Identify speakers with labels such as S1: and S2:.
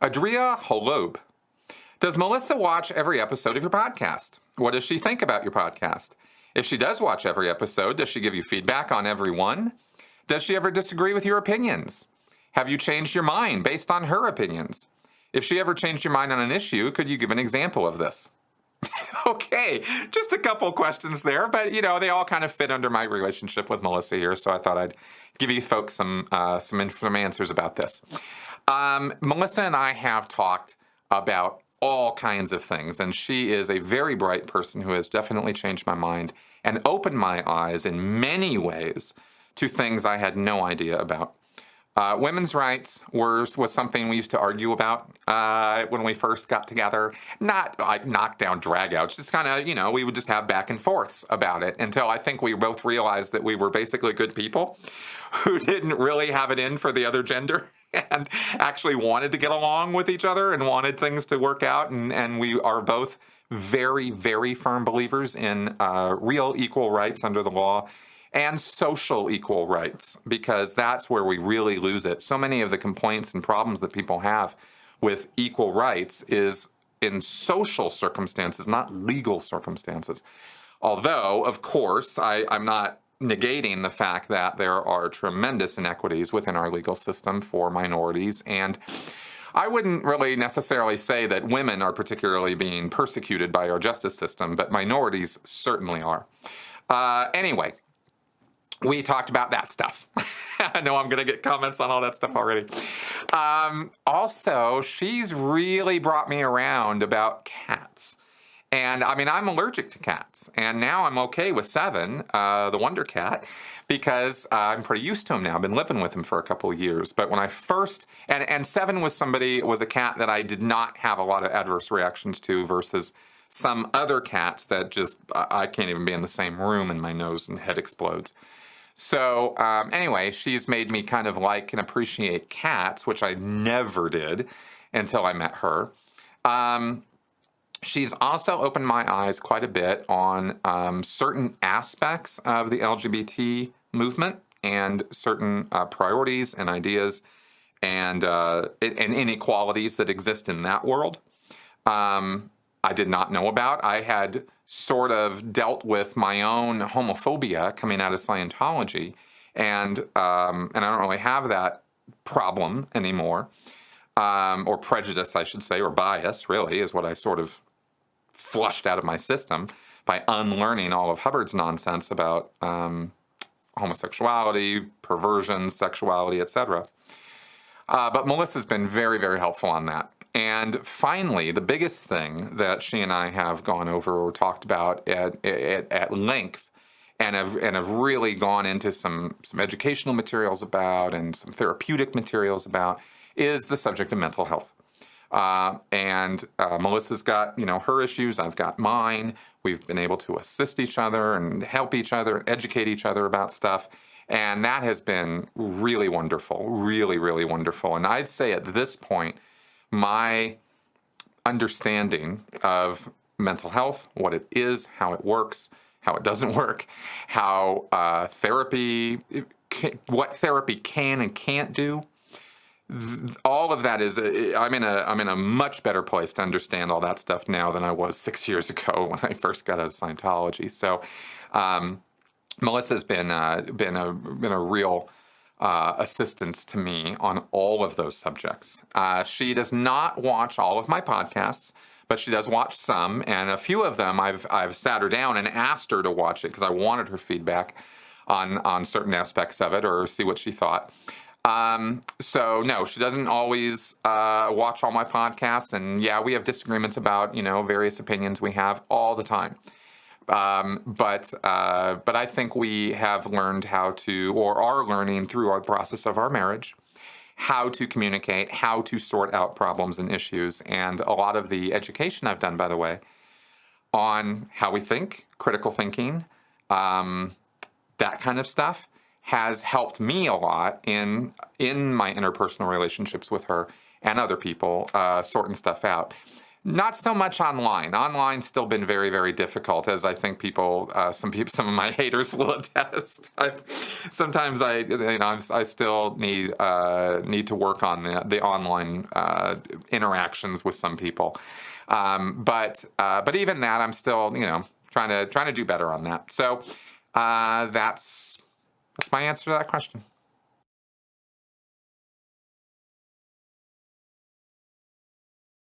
S1: Adria Holob. Does Melissa watch every episode of your podcast? What does she think about your podcast? If she does watch every episode, does she give you feedback on every one? Does she ever disagree with your opinions? Have you changed your mind based on her opinions? If she ever changed your mind on an issue, could you give an example of this? Okay, just a couple questions there, but they all kind of fit under my relationship with Melissa here, so I thought I'd give you folks some answers about this. Melissa and I have talked about all kinds of things, and she is a very bright person who has definitely changed my mind and opened my eyes in many ways to things I had no idea about. Women's rights was something we used to argue about when we first got together. Not like knockdown, drag-outs, just kind of, we would just have back and forths about it until I think we both realized that we were basically good people who didn't really have it in for the other gender and actually wanted to get along with each other and wanted things to work out. And we are both very, very firm believers in real equal rights under the law and social equal rights, because that's where we really lose it. So many of the complaints and problems that people have with equal rights is in social circumstances, not legal circumstances. Although, of course, I'm not negating the fact that there are tremendous inequities within our legal system for minorities, and I wouldn't really necessarily say that women are particularly being persecuted by our justice system, but minorities certainly are. Anyway, we talked about that stuff. I know I'm going to get comments on all that stuff already. Also, she's really brought me around about cats. And I'm allergic to cats. And now I'm okay with Seven, the Wonder Cat, because I'm pretty used to him now. I've been living with him for a couple of years. But when I first, and Seven was a cat that I did not have a lot of adverse reactions to versus some other cats that just, I can't even be in the same room and my nose and head explodes. So anyway, she's made me kind of like and appreciate cats, which I never did until I met her. She's also opened my eyes quite a bit on certain aspects of the LGBT movement and certain priorities and ideas and inequalities that exist in that world. I did not know about. I had sort of dealt with my own homophobia coming out of Scientology, and I don't really have that problem anymore, or prejudice, I should say, or bias, really, is what I sort of flushed out of my system by unlearning all of Hubbard's nonsense about homosexuality, perversion, sexuality, etc. But Melissa's been very, very helpful on that. And finally, the biggest thing that she and I have gone over or talked about at length and have really gone into some educational materials about and some therapeutic materials about is the subject of mental health. Melissa's got, her issues, I've got mine. We've been able to assist each other and help each other, educate each other about stuff. And that has been really wonderful, really, really wonderful. And I'd say at this point, my understanding of mental health, what it is, how it works, how it doesn't work, how what therapy can and can't do, all of that is, I'm in a much better place to understand all that stuff now than I was 6 years ago when I first got out of Scientology. So Melissa's been a real assistance to me on all of those subjects. She does not watch all of my podcasts, but she does watch some, and a few of them I've sat her down and asked her to watch it because I wanted her feedback on certain aspects of it or see what she thought. So no, she doesn't always watch all my podcasts, and yeah, we have disagreements about various opinions we have all the time. But I think we have learned how to, or are learning through our process of our marriage, how to communicate, how to sort out problems and issues. And a lot of the education I've done, by the way, on how we think, critical thinking, that kind of stuff, has helped me a lot in my interpersonal relationships with her and other people, sorting stuff out. Not so much online. Online's still been very, very difficult, as I think some of my haters will attest. Sometimes I still need to work on the online interactions with some people. But even that, I'm still trying to do better on that. So that's my answer to that question.